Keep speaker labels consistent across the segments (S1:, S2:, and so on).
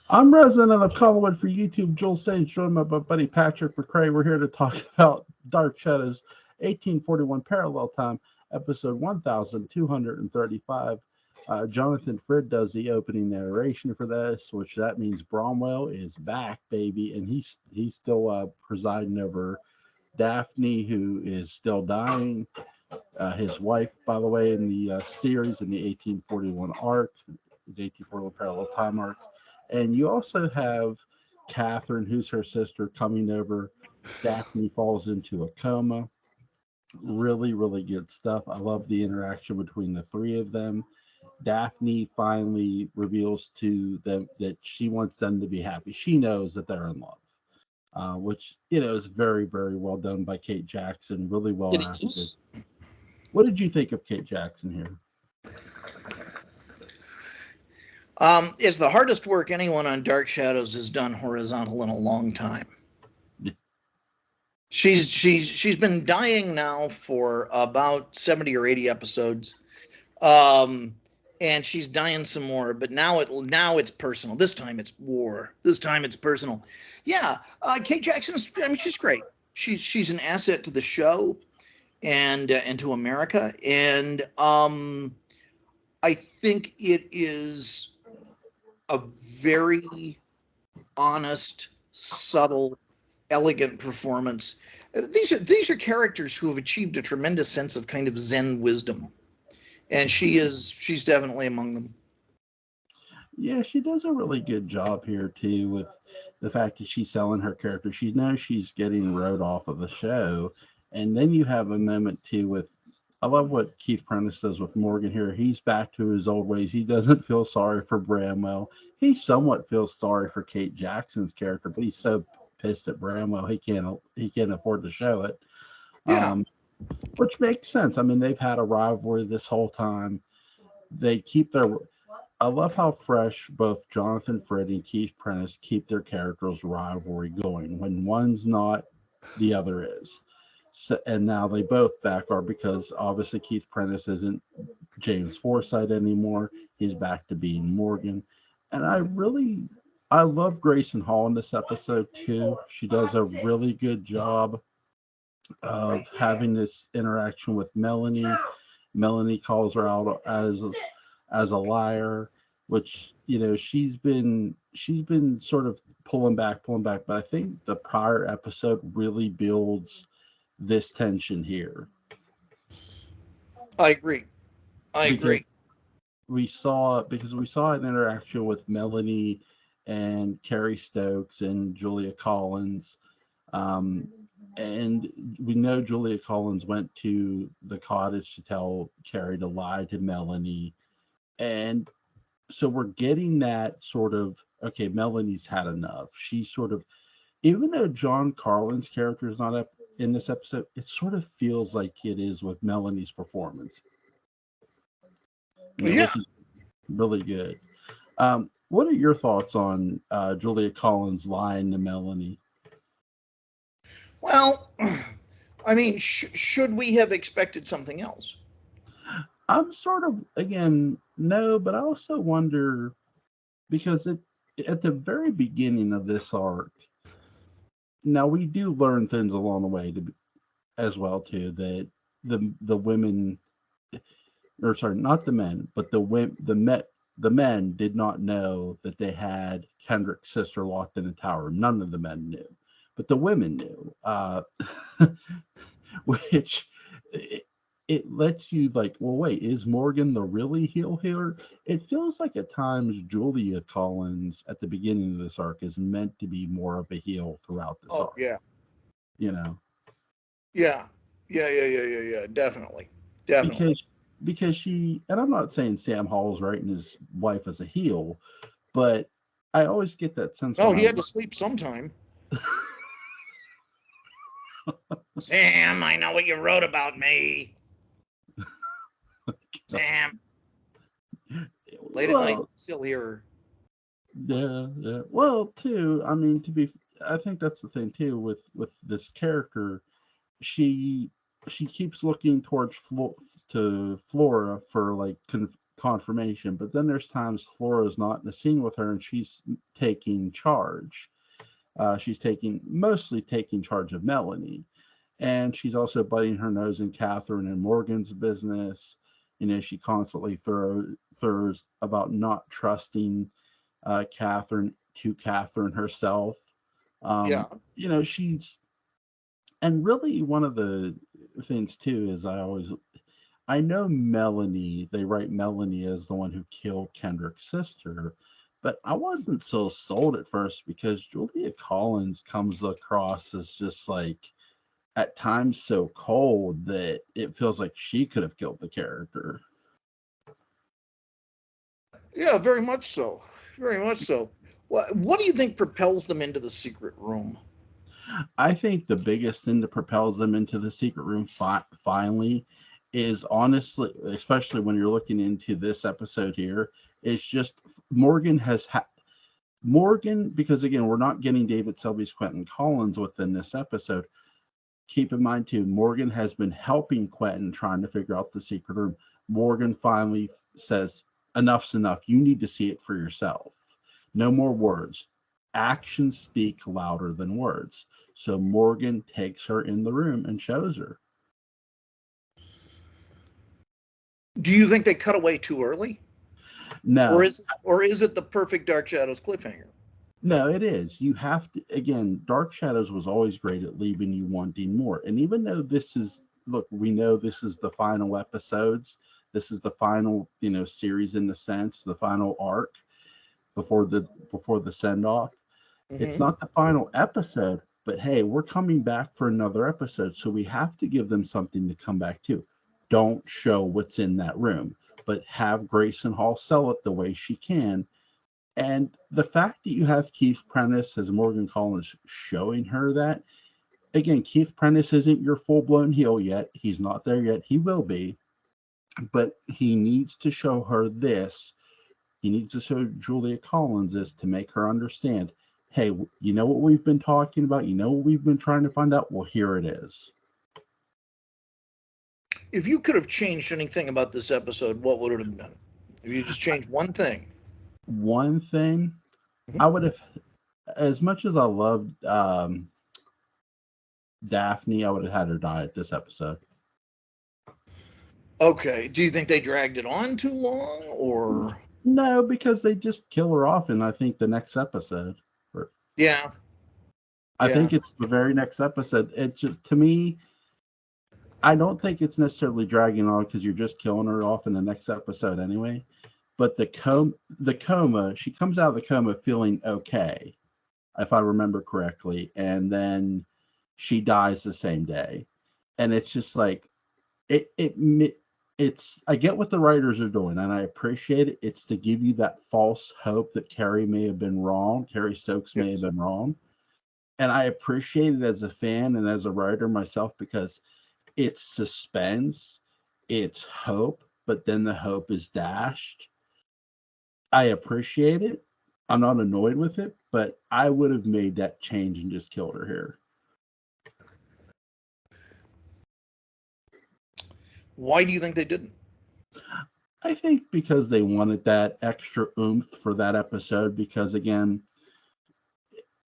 S1: I'm resident of Collinwood for YouTube. Joel Sage, joined by my buddy Patrick McCray. We're here to talk about Dark Shadows, 1841 Parallel Time, episode 1235. Jonathan Frid does the opening narration for this, which that means Bromwell is back, baby, and he's still presiding over Daphne, who is still dying. His wife, by the way, in the series in the 1841 arc, the 1841 Parallel Time arc. And you also have Catherine, who's her sister, coming over. Daphne falls into a coma. Really, really good stuff. I love the interaction between the three of them. Daphne finally reveals to them that she wants them to be happy. She knows that they're in love, which, is very, very well done by Kate Jackson. Really well acted. What did you think of Kate Jackson here?
S2: It's the hardest work anyone on Dark Shadows has done horizontal in a long time. Yeah. She's been dying now for about 70 or 80 episodes. And she's dying some more, but now it's personal. This time it's war. This time it's personal. Yeah, Kate Jackson's, she's great. She's an asset to the show and to America. And I think it is a very honest, subtle, elegant performance. These are characters who have achieved a tremendous sense of kind of Zen wisdom, and she's definitely among them.
S1: Yeah, she does a really good job here too with the fact that she's selling her character. She knows she's getting wrote off of the show, and then you have a moment too with. I love what Keith Prentice does with Morgan here. He's back to his old ways. He doesn't feel sorry for Bramwell. He somewhat feels sorry for Kate Jackson's character, but he's so pissed at Bramwell he can't afford to show it.
S2: Yeah.
S1: Which makes sense. I mean, they've had a rivalry this whole time. They keep their. I love how fresh both Jonathan Frid and Keith Prentice keep their characters' rivalry going. When one's not, the other is. So, and now they both back are because obviously Keith Prentice isn't James Forsythe anymore. He's back to being Morgan. And I love Grayson Hall in this episode too. She does a really good job of having this interaction with Melanie. Melanie calls her out as a liar, which she's been sort of pulling back, but I think the prior episode really builds this tension here.
S2: I agree.
S1: We saw an interaction with Melanie and Carrie Stokes and Julia Collins. And we know Julia Collins went to the cottage to tell Carrie to lie to Melanie. And so we're getting that sort of, okay, Melanie's had enough. She sort of, even though John Carlin's character is not up in this episode, it sort of feels like it is with Melanie's performance. Which is really good. What are your thoughts on Julia Collins lying to Melanie?
S2: Well, I mean, should we have expected something else?
S1: I'm sort of, again, no, but I also wonder, because at the very beginning of this arc, now we do learn things along the way as well too, that the women, or sorry, not the men, but the men did not know that they had Kendrick's sister locked in a tower. None of the men knew, but the women knew, which it lets you like, well, wait, is Morgan the really heel here? It feels like at times Julia Collins at the beginning of this arc is meant to be more of a heel throughout this arc.
S2: Yeah.
S1: Yeah,
S2: definitely.
S1: Because she, and I'm not saying Sam Hall's writing his wife as a heel, but I always get that sense.
S2: Oh, he had to sleep sometime. Sam, I know what you wrote about me. Sam. Late at night, still here.
S1: Yeah. Well, too, I mean, I think that's the thing too with this character. She she keeps looking towards Flora for like confirmation, but then there's times Flora's not in the scene with her and she's taking charge. She's mostly taking charge of Melanie, and she's also butting her nose in Catherine and Morgan's business. She constantly throws about not trusting Catherine to Catherine herself.
S2: Yeah.
S1: She's, and really one of the things too is I know Melanie, they write Melanie as the one who killed Kendrick's sister, but I wasn't so sold at first because Julia Collins comes across as just like at times so cold that it feels like she could have killed the character.
S2: Yeah, very much so. Very much so. What do you think propels them into the secret room?
S1: I think the biggest thing that propels them into the secret room finally is, honestly, especially when you're looking into this episode here, is just Morgan because again, we're not getting David Selby's Quentin Collins within this episode. Keep in mind too, Morgan has been helping Quentin trying to figure out the secret room. Morgan finally says, enough's enough. You need to see it for yourself. No more words. Actions speak louder than words. So Morgan takes her in the room and shows her.
S2: Do you think they cut away too early?
S1: No.
S2: Or is it the perfect Dark Shadows cliffhanger?
S1: No, it is. You have to, again, Dark Shadows was always great at leaving you wanting more. And even though we know this is the final episodes, this is the final, series in the sense, the final arc before the send-off. Mm-hmm. It's not the final episode, but hey, we're coming back for another episode, so we have to give them something to come back to. Don't show what's in that room, but have Grayson Hall sell it the way she can. And the fact that you have Keith Prentice as Morgan Collins showing her that, again, Keith Prentice isn't your full-blown heel yet. He's not there yet. He will be. But he needs to show her this. He needs to show Julia Collins this to make her understand, hey, you know what we've been talking about? You know what we've been trying to find out? Well, here it is.
S2: If you could have changed anything about this episode, what would it have been? If you just changed one thing.
S1: One thing, I would have, as much as I loved Daphne, I would have had her die at this episode.
S2: Okay. Do you think they dragged it on too long, or?
S1: No, because they just kill her off in, I think, the next episode.
S2: Yeah.
S1: I think it's the very next episode. It just, to me, I don't think it's necessarily dragging on because you're just killing her off in the next episode anyway. But the coma, she comes out of the coma feeling okay, if I remember correctly, and then she dies the same day. And it's just like, it's, I get what the writers are doing, and I appreciate it. It's to give you that false hope that Carrie may have been wrong. Carrie Stokes may have been wrong. And I appreciate it as a fan and as a writer myself because it's suspense, it's hope, but then the hope is dashed. I appreciate it. I'm not annoyed with it, but I would have made that change and just killed her here.
S2: Why do you think they didn't?
S1: I think because they wanted that extra oomph for that episode because, again,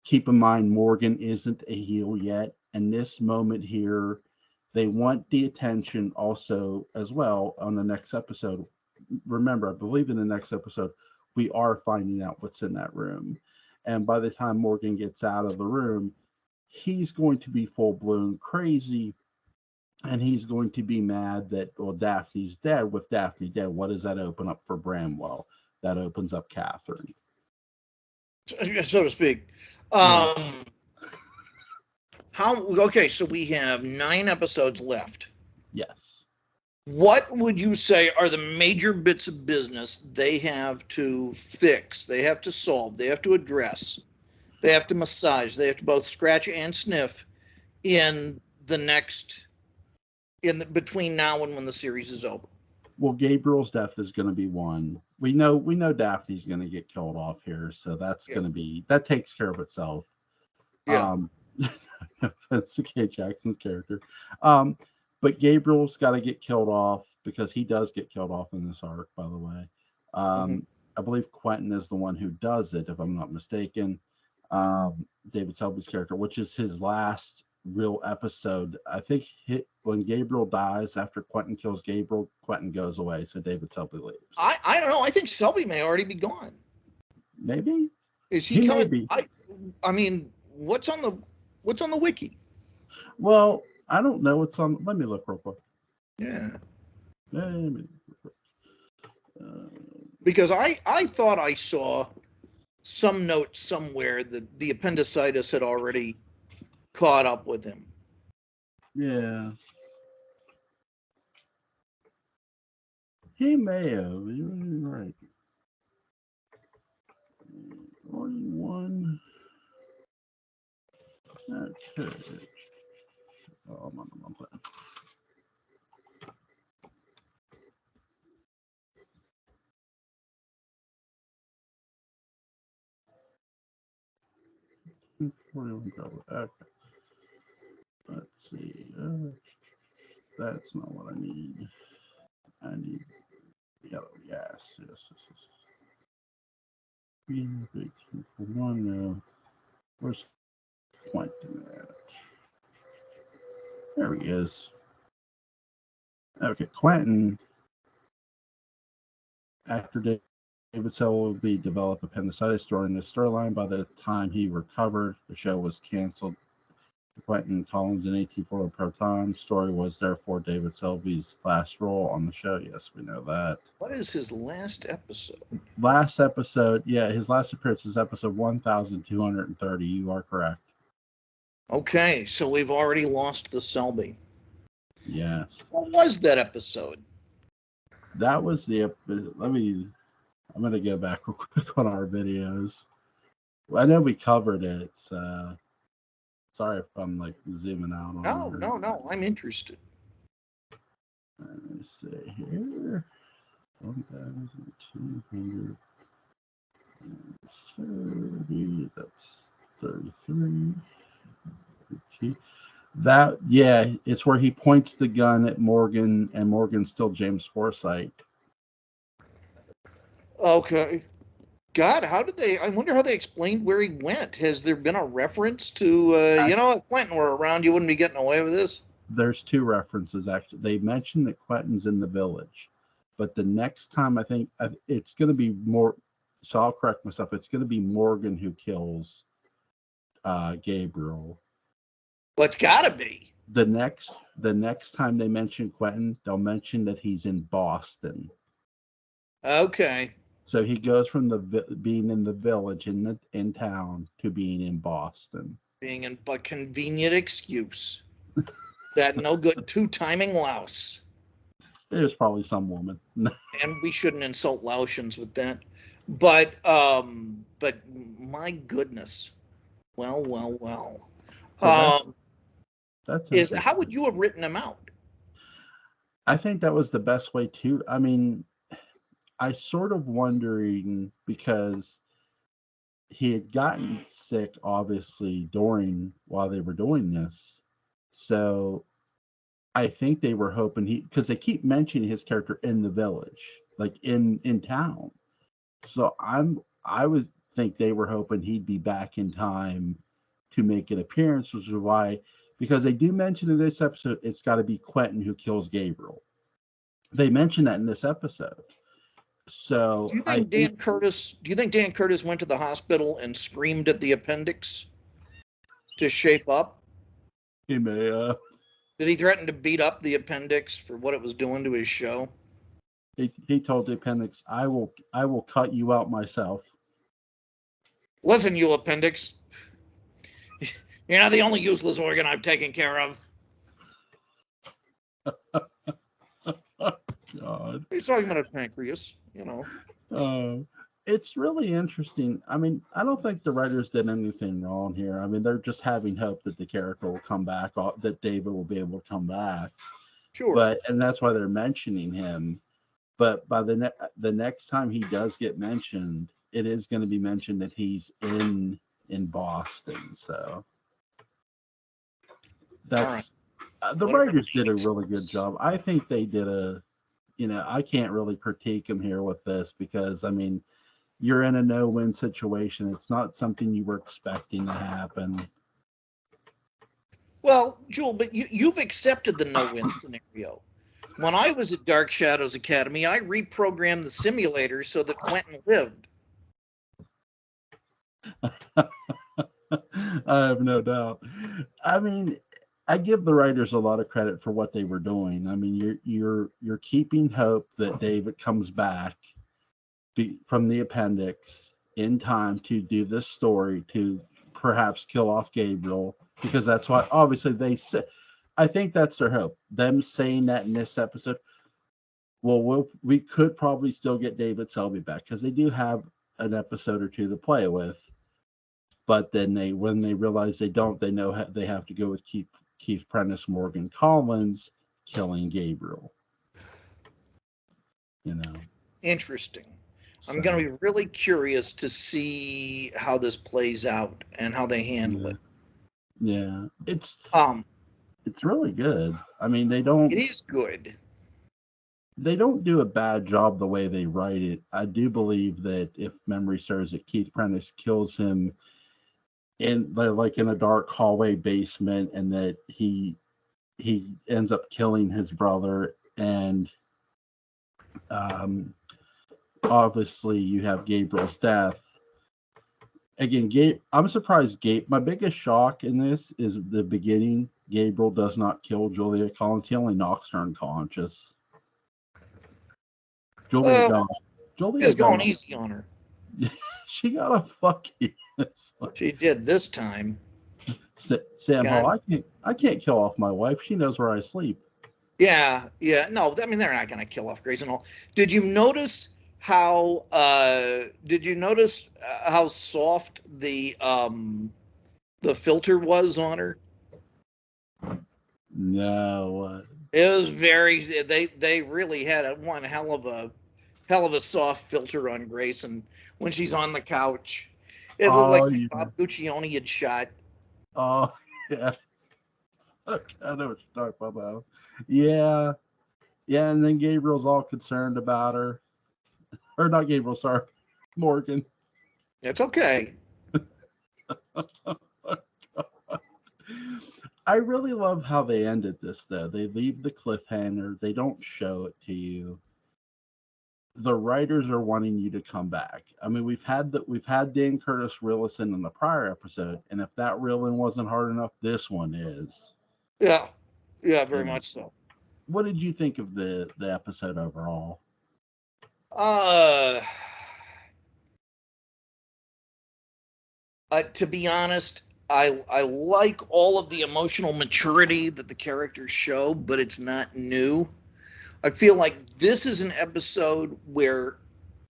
S1: keep in mind, Morgan isn't a heel yet. And this moment here, they want the attention also as well on the next episode. Remember, I believe in the next episode, we are finding out what's in that room. And by the time Morgan gets out of the room, he's going to be full-blown crazy. And he's going to be mad that, well, Daphne's dead. With Daphne dead, what does that open up for Bramwell? That opens up Catherine.
S2: So to speak. Okay, so we have 9 episodes left.
S1: Yes.
S2: What would you say are the major bits of business they have to fix, they have to solve, they have to address, they have to massage, they have to both scratch and sniff in the next, between now and when the series is over?
S1: Well, Gabriel's death is going to be one. We know Daphne's going to get killed off here, so that's going to be, that takes care of itself.
S2: Yeah.
S1: That's Kate Jackson's character. But Gabriel's got to get killed off because he does get killed off in this arc, by the way.
S2: Mhm.
S1: I believe Quentin is the one who does it, if I'm not mistaken. David Selby's character, which is his last real episode. I think when Gabriel dies, after Quentin kills Gabriel, Quentin goes away, so David Selby leaves.
S2: I don't know. I think Selby may already be gone.
S1: Maybe
S2: Is he
S1: may
S2: coming?
S1: be.
S2: I mean, what's on the wiki?
S1: Well, I don't know what's on. Let me look real quick.
S2: Yeah.
S1: Let me look real quick.
S2: Because I thought I saw some note somewhere that the appendicitis had already caught up with him.
S1: Yeah. He may have. You're right. 41. Okay. Oh, I'm on the wrong plan. Okay. Let's see. That's not what I need. I need yellow. Yes. 18 for 1 now. Where's Quentin at? There he is. Okay, Quentin, actor David Selby developed appendicitis during the storyline. By the time he recovered, the show was canceled. Quentin Collins in 1840 Pro Time story was therefore David Selby's last role on the show. Yes, we know that.
S2: What is his last episode?
S1: Last episode, yeah, his last appearance is episode 1230. You are correct.
S2: Okay, so we've already lost the Selby.
S1: Yes.
S2: What was that episode?
S1: That was the. I'm going to go back real quick on our videos. I know we covered it. Sorry if I'm like zooming out on
S2: No. I'm interested.
S1: Let me see here. 1,230. That's 33. That, yeah, it's where he points the gun at Morgan, and Morgan's still James Forsythe.
S2: Okay. God, I wonder how they explained where he went. Has there been a reference to, if Quentin were around, you wouldn't be getting away with this?
S1: There's two references, actually. They mentioned that Quentin's in the village, but the next time I think it's going to be more, so I'll correct myself. It's going to be Morgan who kills Gabriel.
S2: Well, it's got to be.
S1: The next time they mention Quentin, they'll mention that he's in Boston.
S2: Okay.
S1: So he goes from being in the village in town to being in Boston.
S2: Being in a convenient excuse. That no good two-timing louse.
S1: There's probably some woman.
S2: And we shouldn't insult Laotians with that. But my goodness. Well.
S1: So that's
S2: how would you have written him out?
S1: I think that was the best way to. I mean, I sort of wondering because he had gotten sick, obviously, while they were doing this. So I think they were hoping because they keep mentioning his character in the village, like in town. So I would think they were hoping he'd be back in time to make an appearance, which is why, because they do mention in this episode, it's got to be Quentin who kills Gabriel. They mention that in this episode. So
S2: do you think Dan Curtis went to the hospital and screamed at the appendix to shape up?
S1: He may.
S2: Did he threaten to beat up the appendix for what it was doing to his show?
S1: He told the appendix, I will cut you out myself.
S2: Listen, you appendix. You're not the only useless organ I've taken care of.
S1: God.
S2: He's talking about a pancreas,
S1: It's really interesting. I mean, I don't think the writers did anything wrong here. I mean, they're just having hope that the character will come back, that David will be able to come back.
S2: Sure.
S1: And that's why they're mentioning him. But by the next time he does get mentioned, it is going to be mentioned that he's in Boston. So that's The
S2: Whatever
S1: writers
S2: the
S1: did a
S2: name
S1: really good
S2: is.
S1: job. I think they did I can't really critique them here with this because, I mean, you're in a no-win situation. It's not something you were expecting to happen.
S2: Well, Jewel, but you've accepted the no-win scenario. When I was at Dark Shadows Academy, I reprogrammed the simulator so that Quentin lived.
S1: I have no doubt. I mean, I give the writers a lot of credit for what they were doing. I mean, you're keeping hope that David comes back from the appendix in time to do this story to perhaps kill off Gabriel, because that's what obviously they said. I think that's their hope. Them saying that in this episode. Well, we could probably still get David Selby back because they do have an episode or two to play with. But then when they realize they don't, they know they have to go with Keith Prentice, Morgan Collins killing Gabriel.
S2: Interesting.
S1: So,
S2: I'm going to be really curious to see how this plays out and how they handle it.
S1: Yeah, it's really good. I mean,
S2: It is good.
S1: They don't do a bad job the way they write it. I do believe that, if memory serves, that Keith Prentice kills him in a dark hallway basement, and that he ends up killing his brother. And obviously you have Gabriel's death. Again, I'm surprised. My biggest shock in this is the beginning. Gabriel does not kill Julia Collins. He only knocks her unconscious. Julia
S2: going easy on her.
S1: She got a fucking.
S2: She did this time.
S1: Sam Hall, I can't kill off my wife. She knows where I sleep.
S2: Yeah. No, I mean, they're not going to kill off Grace and all. Did you notice how soft the filter was on her?
S1: No.
S2: It was very. They really had one hell of a soft filter on Grace, and when she's on the couch, it looked like Bob Guccione had shot.
S1: Oh yeah. Okay, I know what you're talking about now. Yeah. Yeah, and then Gabriel's all concerned about her. Or not Gabriel, sorry. Morgan.
S2: It's okay.
S1: I really love how they ended this, though. They leave the cliffhanger. They don't show it to you. The writers are wanting you to come back. I mean, we've had Dan Curtis reel-in in the prior episode, and if that reel-in wasn't hard enough, this one is.
S2: Yeah, very much so.
S1: What did you think of the episode overall?
S2: To be honest, I like all of the emotional maturity that the characters show, but it's not new. I feel like this is an episode where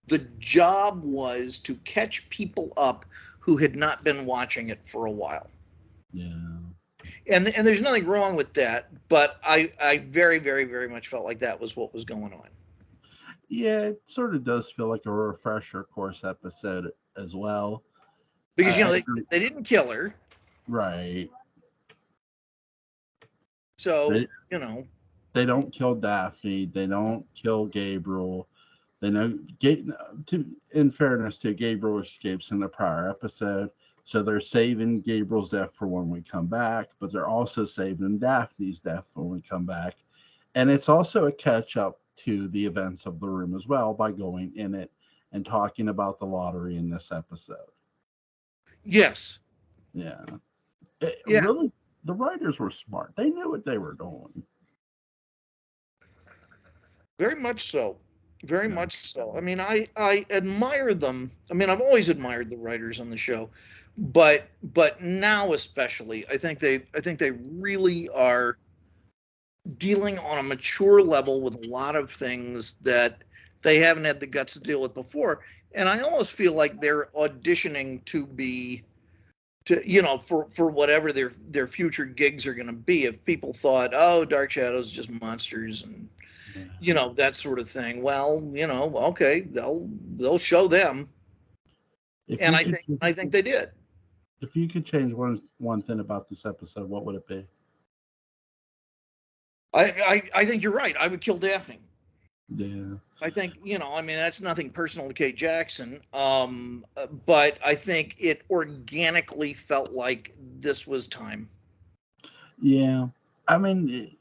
S2: the job was to catch people up who had not been watching it for a while.
S1: Yeah.
S2: And there's nothing wrong with that, but I very, very, very much felt like that was what was going on.
S1: Yeah, it sort of does feel like a refresher course episode as well.
S2: Because, they didn't kill her.
S1: Right.
S2: So,
S1: They don't kill Daphne. They don't kill Gabriel. They know, in fairness to Gabriel escapes in the prior episode. So they're saving Gabriel's death for when we come back, but they're also saving Daphne's death when we come back. And it's also a catch up to the events of the room as well by going in it and talking about the lottery in this episode.
S2: Yes.
S1: Yeah. Really, the writers were smart. They knew what they were doing.
S2: Very much so. Very much so. I mean, I admire them. I mean, I've always admired the writers on the show, but now especially, I think they really are dealing on a mature level with a lot of things that they haven't had the guts to deal with before. And I almost feel like they're auditioning for whatever their future gigs are going to be. If people thought, oh, Dark Shadows is just monsters and that sort of thing, well, okay, they'll show them. And I think they did.
S1: If you could change one thing about this episode, what would it be?
S2: I think you're right. I would kill Daphne.
S1: Yeah.
S2: I think, I mean, that's nothing personal to Kate Jackson. But I think it organically felt like this was time.
S1: Yeah. I mean,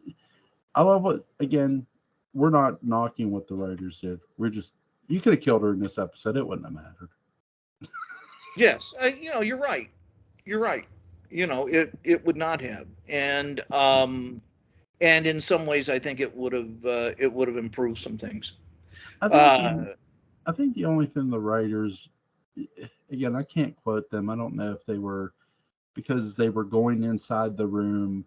S1: I love what, again, we're not knocking what the writers did. We're just, you could have killed her in this episode. It wouldn't have mattered.
S2: Yes, you're right. You're right. It would not have, and in some ways, I think it would have improved some things.
S1: I think the, I think the only thing the writers, again, I can't quote them. I don't know if they were, because they were going inside the room.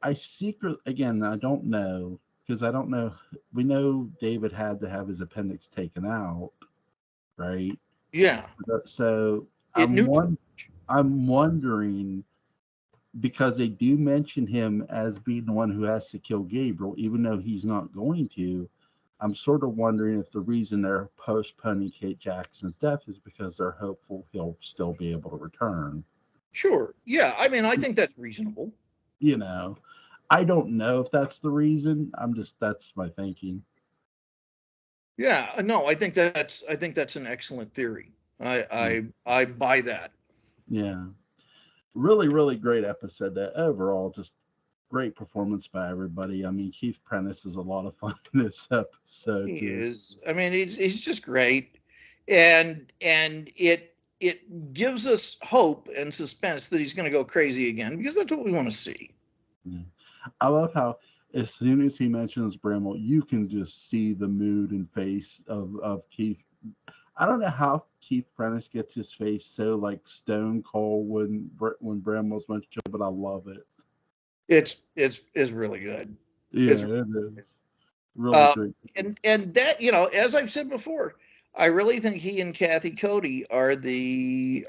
S1: Again, I don't know, because I don't know. We know David had to have his appendix taken out, right?
S2: Yeah,
S1: So
S2: it neutral.
S1: I'm wondering, because they do mention him as being the one who has to kill Gabriel, even though he's not going to. I'm sort of wondering if the reason they're postponing Kate Jackson's death is because they're hopeful he'll still be able to return.
S2: Sure. Yeah. I mean, I think that's reasonable.
S1: You know, I don't know if that's the reason. That's my thinking.
S2: Yeah. No, I think that's an excellent theory. I buy that.
S1: Yeah. Really, really great episode. That overall, just great performance by everybody. I mean, Keith Prentice is a lot of fun in this episode
S2: He
S1: too.
S2: is. I mean, he's just great, and it gives us hope and suspense that he's going to go crazy again, because that's what we want to see.
S1: Yeah. I love how as soon as he mentions Bramwell, you can just see the mood and face of Keith. I don't know how Keith Prentice gets his face so like stone cold when Bramwell's mentioned, but I love it.
S2: It's really good.
S1: Yeah,
S2: It's
S1: it is really great.
S2: and that, as I've said before, I really think he and Kathy Cody are the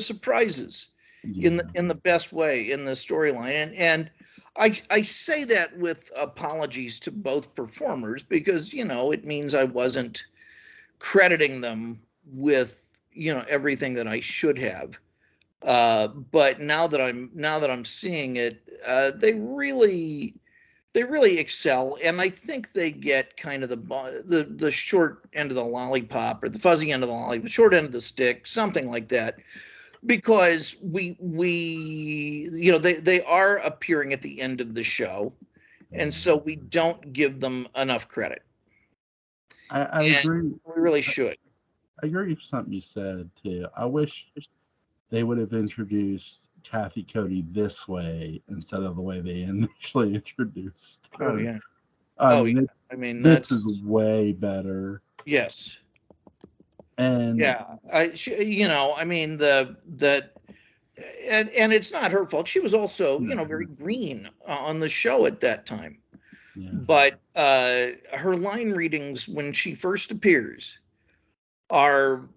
S2: surprises in
S1: Yeah,
S2: the best way in the storyline, and I say that with apologies to both performers, because it means I wasn't crediting them with everything that I should have. But now that I'm seeing it, they really excel, and I think they get kind of the short end of the lollipop, or the fuzzy end of the lollipop, the short end of the stick, something like that, because they are appearing at the end of the show, and so we don't give them enough credit,
S1: I
S2: and
S1: agree.
S2: we really should.
S1: I agree with something you said too. I wish they would have introduced Kathy Cody this way instead of the way they initially introduced
S2: Oh
S1: her.
S2: yeah.
S1: I
S2: Oh yeah.
S1: mean,
S2: I mean,
S1: this is
S2: that's
S1: way better.
S2: yes.
S1: And
S2: Yeah. I mean, and it's not her fault. She was also, very green on the show at that time.
S1: yeah,
S2: But her line readings when she first appears are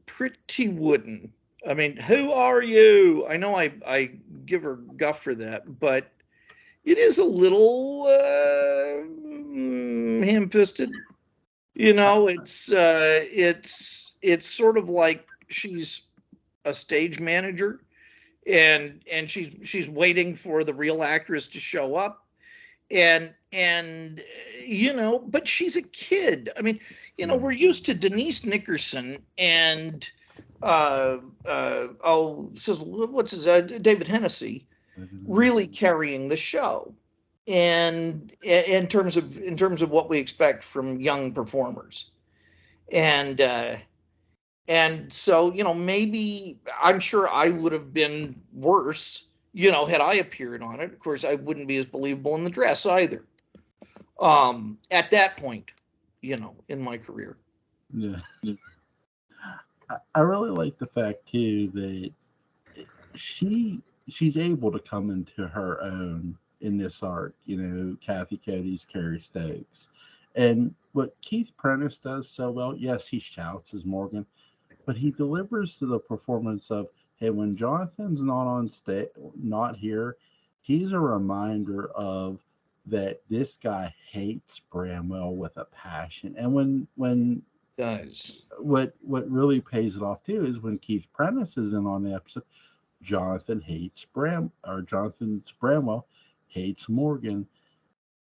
S2: pretty wooden. I mean, who are you? I know I give her guff for that, but it is a little ham-fisted. It's sort of like she's a stage manager, and she's waiting for the real actress to show up, and but she's a kid. I mean, we're used to Denise Nickerson and what's his David Hennessy really carrying the show, and in terms of what we expect from young performers, and so, maybe I'm sure I would have been worse, had I appeared on it. Of course, I wouldn't be as believable in the dress either. At that point, in my career.
S1: yeah. I really like the fact too that she's able to come into her own in this arc. Kathy Cody's Carrie Stokes, and what Keith Prentice does so well. Yes, he shouts as Morgan, but he delivers to the performance of, hey, when Jonathan's not on stage, not here, he's a reminder of that this guy hates Bramwell with a passion. And when
S2: Does.
S1: what really pays it off too is when Keith Prentice is in on the episode, Jonathan's Bramwell hates Morgan.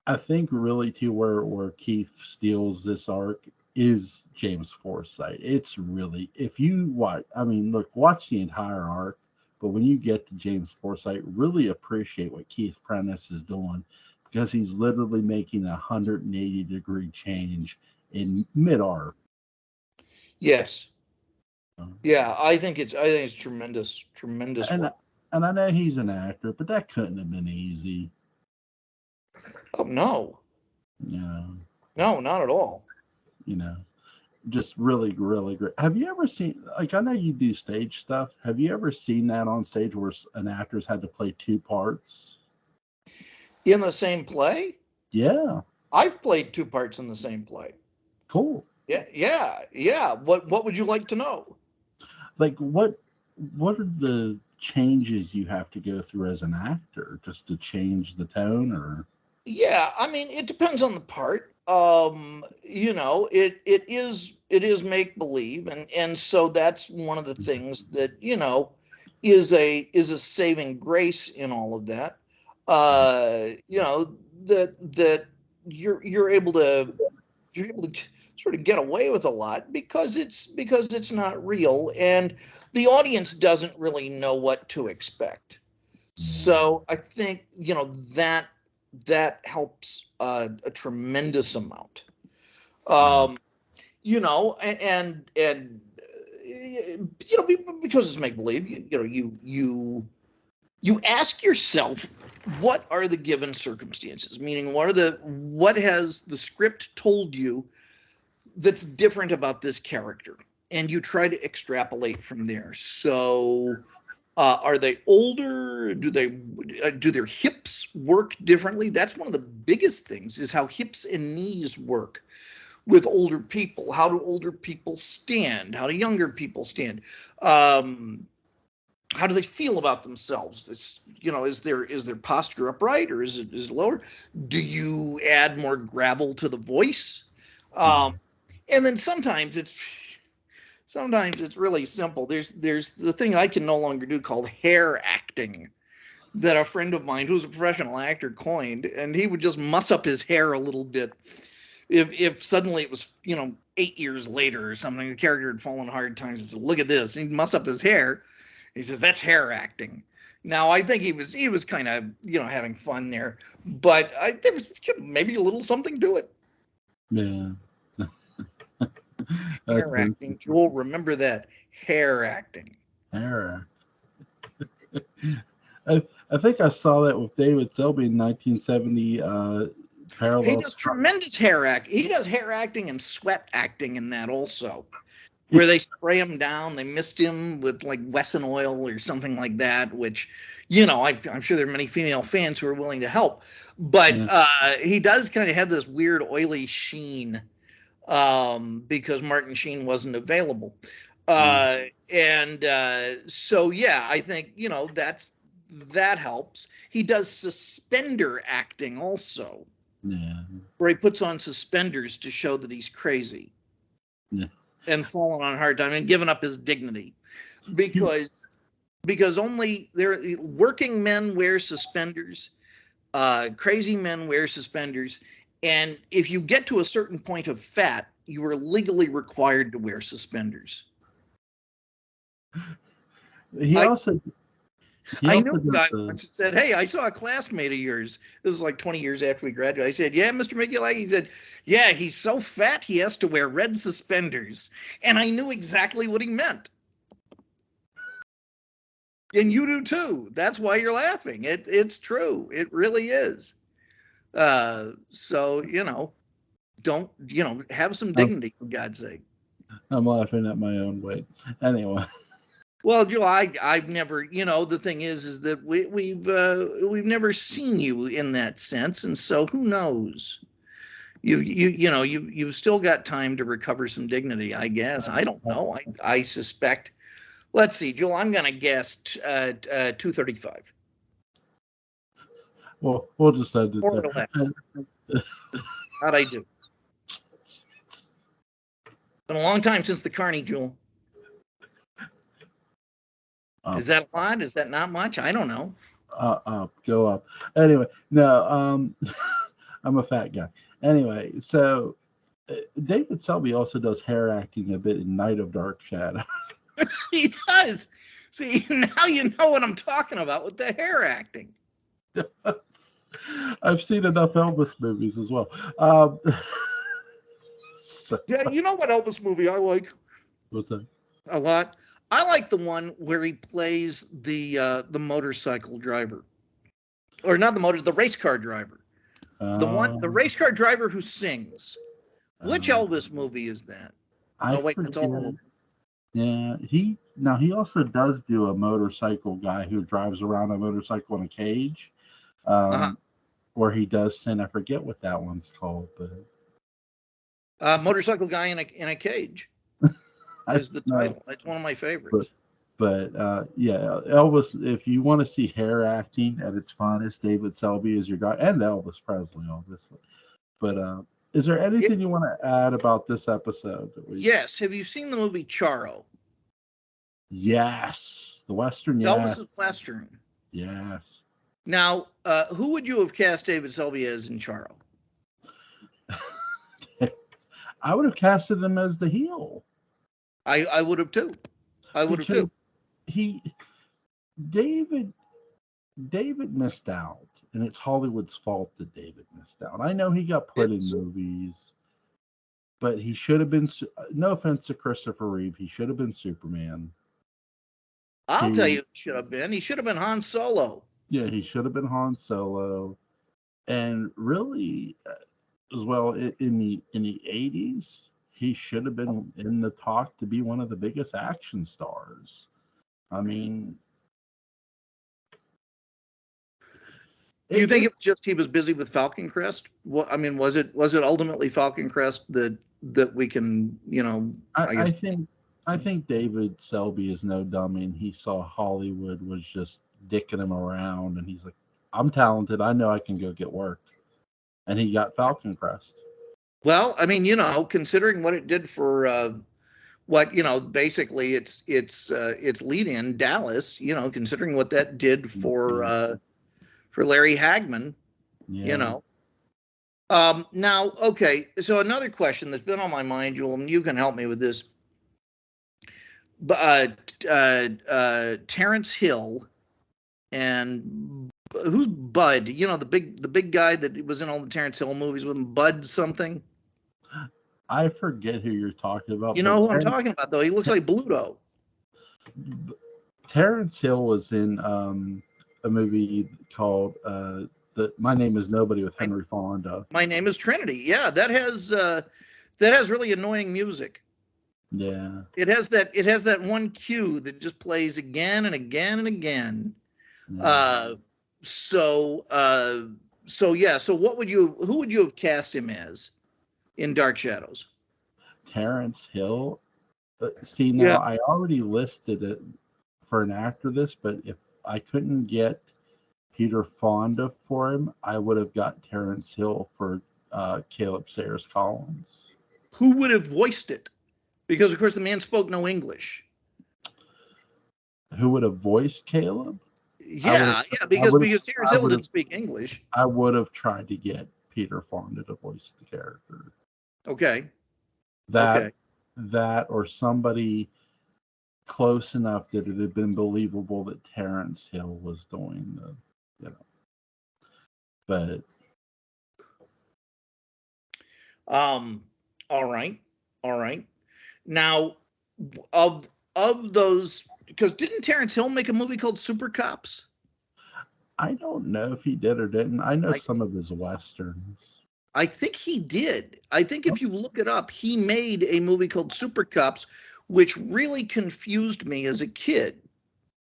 S1: I think really too where Keith steals this arc is James Forsythe. It's really, if you watch, I mean, look, watch the entire arc, but when you get to James Forsythe, really appreciate what Keith Prentice is doing, because he's literally making a 180-degree change in mid arc.
S2: Yes. Yeah, I think it's tremendous
S1: And
S2: work.
S1: and I know he's an actor, but that couldn't have been easy.
S2: Oh no,
S1: You know,
S2: no, not at all.
S1: you know, just really, really great. Have you ever seen, like, I know you do stage stuff. Have you ever seen that on stage where an actor's had to play two parts?
S2: In the same play?
S1: Yeah,
S2: I've played two parts in the same play.
S1: cool.
S2: Yeah, yeah, yeah. What would you like to know?
S1: Like, what are the changes you have to go through as an actor just to change the tone, or?
S2: Yeah, I mean, it depends on the part. It is make believe, and so that's one of the things that is a saving grace in all of that. That you're able to sort of get away with a lot because it's not real, and the audience doesn't really know what to expect. So I think that helps a tremendous amount. Um, because it's make believe. You ask yourself, what are the given circumstances? Meaning, what has the script told you that's different about this character, and you try to extrapolate from there. So are they older? Do their hips work differently? That's one of the biggest things, is how hips and knees work with older people. How do older people stand? How do younger people stand? How do they feel about themselves? Is their posture upright, or is it lower? Do you add more gravel to the voice? And then sometimes it's really simple. There's the thing I can no longer do called hair acting, that a friend of mine who's a professional actor coined, and he would just muss up his hair a little bit. If suddenly it was 8 years later or something, the character had fallen hard times, and said, "Look at this," and he'd muss up his hair. He says that's hair acting. Now I think he was kind of having fun there, but there was maybe a little something to it.
S1: Yeah.
S2: Hair acting, Joel. Remember that, hair acting.
S1: Error. I think I saw that with David Selby in 1970.
S2: He
S1: Parallel.
S2: does tremendous hair act. He does hair acting and sweat acting in that also, where they spray him down. They mist him with like Wesson oil or something like that. Which, I'm sure there are many female fans who are willing to help, but he does kind of have this weird oily sheen, because Martin Sheen wasn't available. So yeah, I think that helps. He does suspender acting also,
S1: Yeah.
S2: where he puts on suspenders to show that he's crazy,
S1: Yeah.
S2: and fallen on hard time and given up his dignity, because only working men wear suspenders, crazy men wear suspenders, and if you get to a certain point of fat, you are legally required to wear suspenders.
S1: He
S2: I,
S1: also
S2: I knew a
S1: does
S2: guy once that said, "Hey, I saw a classmate of yours." This is like 20 years after we graduated. I said, "Yeah, Mr. McGill." He said, "Yeah, he's so fat he has to wear red suspenders," and I knew exactly what he meant. And you do too. That's why you're laughing. It's true. It really is. So don't have some dignity, for God's sake.
S1: I'm laughing at my own weight. Anyway.
S2: Well, Joe, I've never, the thing is that we've never seen you in that sense, and so who knows? You've still got time to recover some dignity, I guess. I don't know. I suspect. Let's see, Joel. I'm gonna guess 235.
S1: Well, we'll just end it
S2: More
S1: there.
S2: or less. How'd I do? Been a long time since the Carney, Joel. Is that a lot? Is that not much? I don't know.
S1: Go up. Anyway, no. I'm a fat guy. Anyway, so David Selby also does hair acting a bit in Night of Dark Shadow.
S2: He does. See, now you know what I'm talking about with the hair acting.
S1: I've seen enough Elvis movies as well. So,
S2: Yeah, you know what Elvis movie I like
S1: what's that?
S2: a lot? I like the one where he plays the motorcycle driver. Or not the race car driver. The race car driver who sings. Which Elvis movie is that?
S1: I
S2: Wait,
S1: forget.
S2: that's all of them.
S1: Yeah, he also does do a motorcycle guy who drives around a motorcycle in a cage, where he does sing. I forget what that one's called, but
S2: Motorcycle guy in a cage is the title. It's one of my favorites.
S1: But yeah, Elvis. If you want to see hair acting at its finest, David Selby is your guy, and Elvis Presley, obviously. But is there anything you want to add about this episode?
S2: Yes. Have you seen the movie Charo?
S1: Yes, the Western.
S2: It's
S1: Yes,
S2: Elvis's Western.
S1: yes.
S2: Now, who would you have cast David Selby as in Charo?
S1: I would have casted him as the heel.
S2: I would have too.
S1: David missed out, and it's Hollywood's fault that David missed out. I know he got put in movies, but he should have been. No offense to Christopher Reeve, he should have been Superman.
S2: I'll tell you, he should have been. He should have been Han Solo.
S1: Yeah, he should have been Han Solo, and really, as well in the 80s, he should have been in the talk to be one of the biggest action stars. I mean.
S2: Do you think it was just he was busy with Falcon Crest? Well, I mean, was it ultimately Falcon Crest that we can, I
S1: think David Selby is no dummy, and he saw Hollywood was just dicking him around, and he's like, I'm talented. I know I can go get work. And he got Falcon Crest.
S2: Well, I mean, considering what it did for basically it's lead in Dallas, considering what that did for Larry Hagman, now, okay. So another question that's been on my mind, Joel, and you can help me with this. Terrence Hill and who's Bud? The big guy that was in all the Terrence Hill movies with him, Bud something.
S1: I forget who you're talking about.
S2: You know who I'm talking about, though. He looks like Bluto.
S1: Terrence Hill was in a movie called My Name Is Nobody with Henry Fonda.
S2: My Name is Trinity. Yeah, that has really annoying music.
S1: Yeah.
S2: It has that one cue that just plays again and again and again. Yeah. So who would you have cast him as in Dark Shadows?
S1: Terrence Hill. See, now I already listed it for an actor but if I couldn't get Peter Fonda for him, I would have got Terrence Hill for Caleb Sayers Collins.
S2: Who would have voiced it? Because, of course, the man spoke no English.
S1: Who would have voiced Caleb?
S2: Yeah, because Terrence Hill didn't speak English.
S1: I would have tried to get Peter Fonda to voice the character.
S2: Okay.
S1: That or somebody close enough that it had been believable that Terrence Hill was doing but
S2: all right. Now, of those, because didn't Terrence Hill make a movie called Super Cops?
S1: I don't know if he did or didn't. I know some of his westerns.
S2: I think he did. I think if you look it up, he made a movie called Super Cops, which really confused me as a kid.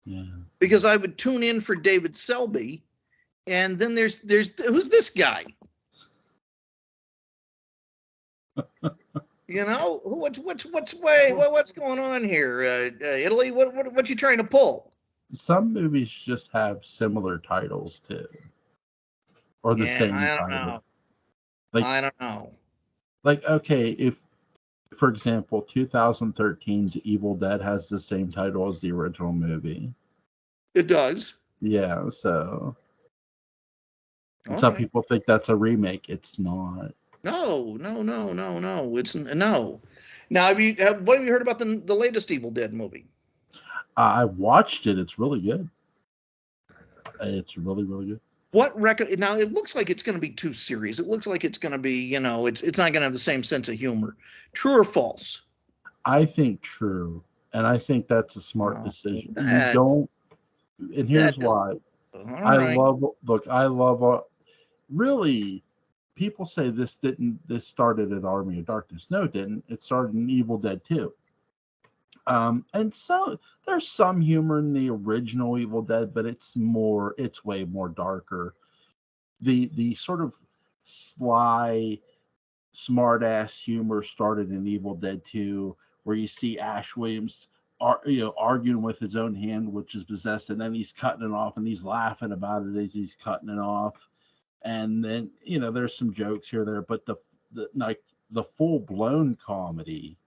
S1: Yeah.
S2: Because I would tune in for David Selby, and then there's who's this guy? What's going on here? Italy? What you trying to pull?
S1: Some movies just have similar titles too, or the same title.
S2: I don't know.
S1: Like, okay, if, for example, 2013's Evil Dead has the same title as the original movie.
S2: It does.
S1: Yeah, so. And
S2: All
S1: some
S2: right.
S1: people think that's a remake. It's not.
S2: No, no, no, no, no. It's no. Now, what have you heard about the latest Evil Dead movie?
S1: I watched it. It's really good. It's really, really good.
S2: What record? Now, it looks like it's going to be too serious. It looks like it's going to be, it's not going to have the same sense of humor. True or false?
S1: I think true. And I think that's a smart
S2: Oh,
S1: decision. You
S2: that's
S1: don't, and
S2: that
S1: here's
S2: is
S1: why.
S2: all
S1: I
S2: right.
S1: love, really, people say this started at Army of Darkness. No, it didn't. It started in Evil Dead 2. And so there's some humor in the original Evil Dead, but it's way more darker. The sort of sly, smart ass humor started in Evil Dead 2, where you see Ash Williams arguing with his own hand, which is possessed, and then he's cutting it off and he's laughing about it as he's cutting it off. And then, there's some jokes here or there, but the full blown comedy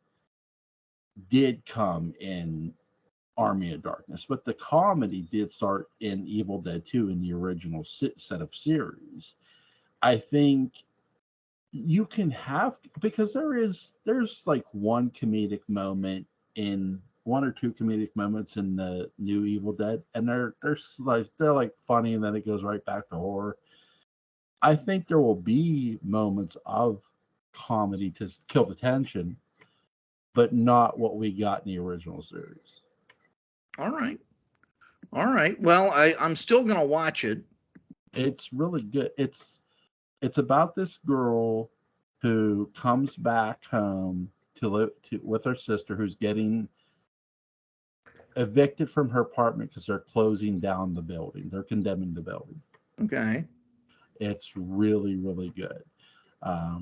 S1: did come in Army of Darkness, but the comedy did start in Evil Dead 2 in the original set of series. I think you can have, because there's like one or two comedic moments in the new Evil Dead, and they're like funny, and then it goes right back to horror. I think there will be moments of comedy to kill the tension, but not what we got in the original series.
S2: All right. All right. Well, I'm still going to watch it.
S1: It's really good. It's about this girl who comes back home to live with her sister, who's getting evicted from her apartment because they're closing down the building. They're condemning the building.
S2: Okay.
S1: It's really, really good. I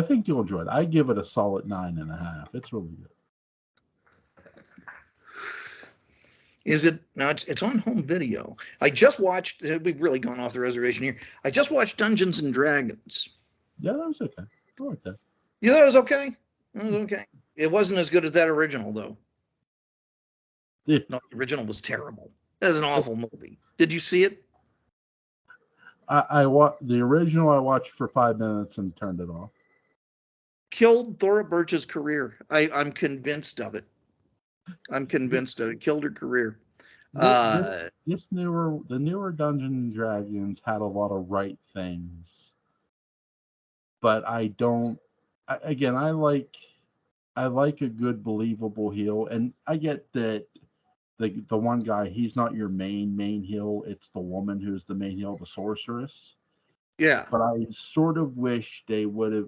S1: think you'll enjoy it. I give it a solid 9.5. It's really good.
S2: Is it now? It's on home video. I just watched. We've really gone off the reservation here. I just watched Dungeons and Dragons.
S1: Yeah, that was okay. I like that.
S2: Yeah, that was okay. That was okay. It wasn't as good as that original, though.
S1: Yeah.
S2: No, the original was terrible. That was an awful movie. Did you see it?
S1: I the original. I watched for 5 minutes and turned it off.
S2: Killed Thora Birch's career. I'm convinced of it. I'm convinced of it. Killed her career.
S1: The newer Dungeons and Dragons had a lot of right things, but I don't. Again, I like a good believable heel, and I get that the one guy, he's not your main heel. It's the woman who's the main heel, the sorceress.
S2: Yeah.
S1: But I sort of wish they would have.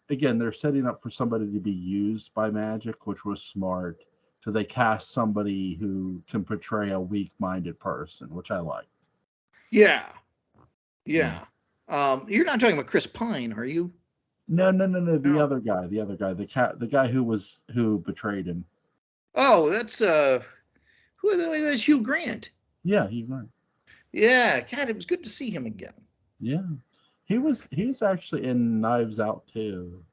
S1: Again, they're setting up for somebody to be used by magic, which was smart. So they cast somebody who can portray a weak-minded person, which I like.
S2: Yeah. Yeah. You're not talking about Chris Pine, are you?
S1: No. The other guy, the guy who betrayed him.
S2: Oh, that's that's Hugh Grant.
S1: Yeah, he's right.
S2: Yeah, God, it was good to see him again.
S1: Yeah, he's actually in Knives Out too.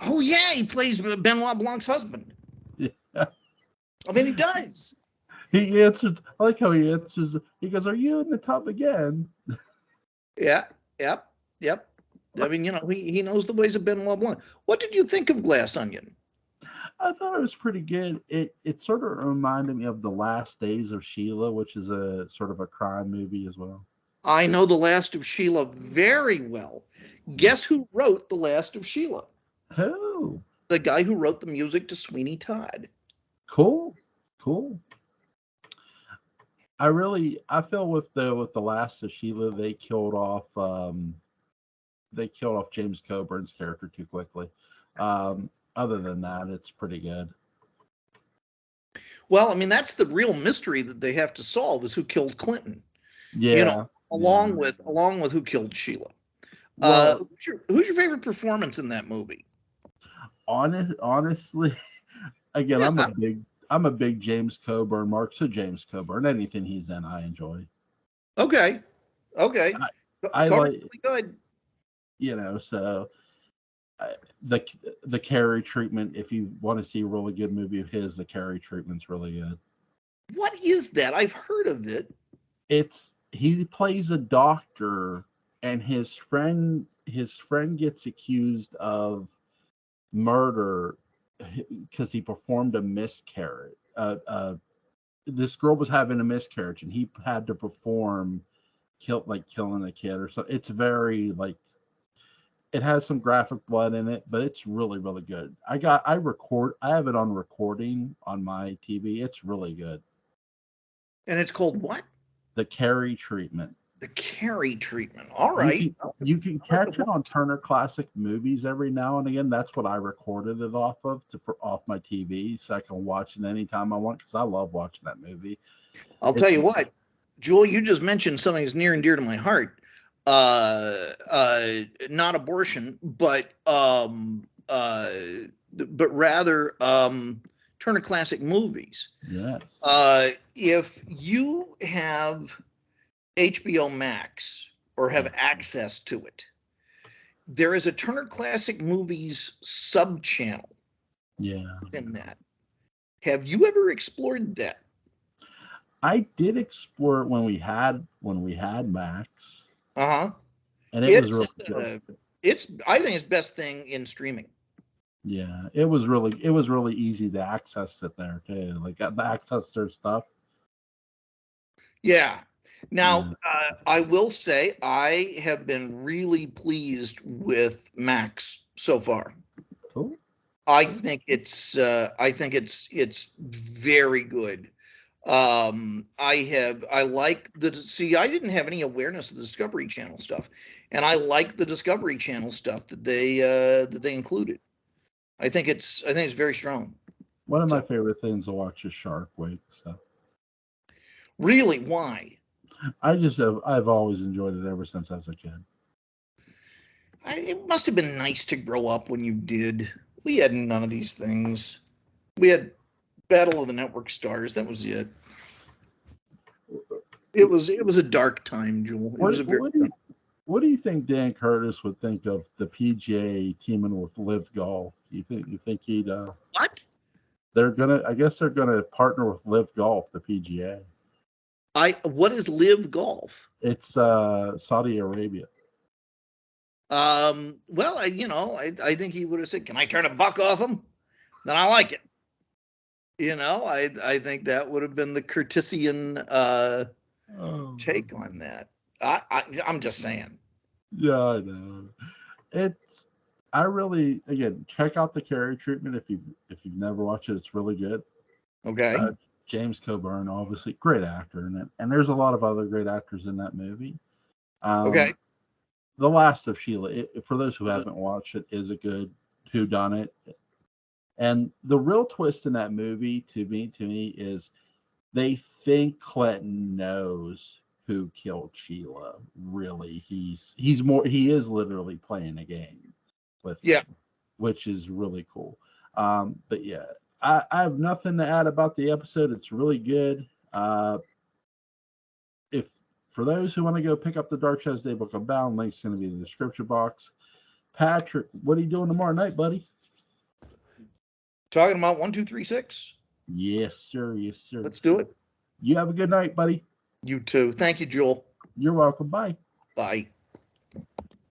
S2: Oh yeah, he plays Benoit Blanc's husband.
S1: Yeah.
S2: I mean, he does.
S1: He answers. I like how he answers. He goes, "Are you in the tub again?"
S2: Yeah. Yep. I mean, he knows the ways of Benoit Blanc. What did you think of Glass Onion?
S1: I thought it was pretty good. It sort of reminded me of The Last Days of Sheila, which is a sort of a crime movie as well.
S2: I know The Last of Sheila very well. Guess who wrote The Last of Sheila?
S1: Who?
S2: The guy who wrote the music to Sweeney Todd.
S1: Cool. I feel with the Last of Sheila, they killed off James Coburn's character too quickly. Other than that, it's pretty good.
S2: Well, I mean, that's the real mystery that they have to solve, is who killed Clinton.
S1: Yeah.
S2: Along with who killed Sheila.
S1: Well,
S2: who's your favorite performance in that movie?
S1: Honestly, again,
S2: Yeah.
S1: I'm a big James Coburn mark. So James Coburn, anything he's in, I enjoy.
S2: Okay.
S1: I like
S2: really good.
S1: So the Carrie treatment. If you want to see a really good movie of his, the Carrie treatment's really good.
S2: What is that? I've heard of it.
S1: It's he plays a doctor, and his friend gets accused of murder because he performed a miscarriage. This girl was having a miscarriage, and he had to perform killing a kid or something. It's very like, it has some graphic blood in it, but it's really, really good. I have it on recording on my TV. It's really good.
S2: And it's called what?
S1: The Carrie Treatment.
S2: The Carrie Treatment. All right.
S1: You can catch it on Turner Classic Movies every now and again. That's what I recorded it off of off my TV, so I can watch it anytime I want, because I love watching that movie.
S2: I'll tell you what, Jewel, you just mentioned something that's near and dear to my heart. Not abortion, but rather Turner Classic Movies.
S1: Yes.
S2: If you have HBO Max or have access to it, there is a Turner Classic Movies sub-channel.
S1: Yeah.
S2: In that. Have you ever explored that?
S1: I did explore it when we had Max.
S2: Uh-huh.
S1: And it was really good.
S2: I think it's best thing in streaming.
S1: Yeah, it was really easy to access it there too. Like the access their stuff.
S2: Yeah. Now, I will say I have been really pleased with Max so far.
S1: Cool.
S2: I think it's very good. I didn't have any awareness of the Discovery Channel stuff, and I like the Discovery Channel stuff that they included. I think it's very strong.
S1: One of my favorite things to watch is Shark Week stuff.
S2: Really? Why?
S1: I've always enjoyed it ever since I was a kid.
S2: It must have been nice to grow up when you did. We had none of these things. We had Battle of the Network Stars. That was it. It was a dark time, Jewel.
S1: What do you think Dan Curtis would think of the PGA teaming with Live Golf? You think he'd
S2: what?
S1: I guess they're gonna partner with Live Golf, the PGA.
S2: What is Live Golf?
S1: It's Saudi Arabia.
S2: Well, I think he would have said, "Can I turn a buck off him?" Then I like it. I think that would have been the Curtisian take on that. I'm just saying.
S1: Yeah, I know. Again, check out the Carrie Treatment if you've never watched it. It's really good.
S2: Okay.
S1: James Coburn, obviously, great actor in it, and there's a lot of other great actors in that movie.
S2: Okay.
S1: The Last of Sheila, for those who haven't watched it, is a good whodunit. And the real twist in that movie, to me, is they think Clinton knows who killed Sheila. Really, he is literally playing a game with them, which is really cool. But yeah, I have nothing to add about the episode. It's really good. If for those who want to go pick up the Dark Shadows Daybook Unbound, link's going to be in the description box. Patrick, what are you doing tomorrow night, buddy?
S2: Talking about 1, 2, 3, 6.
S1: Yes, sir. Yes, sir.
S2: Let's do it.
S1: You have a good night, buddy.
S2: You too. Thank you, Joel.
S1: You're welcome. Bye.
S2: Bye.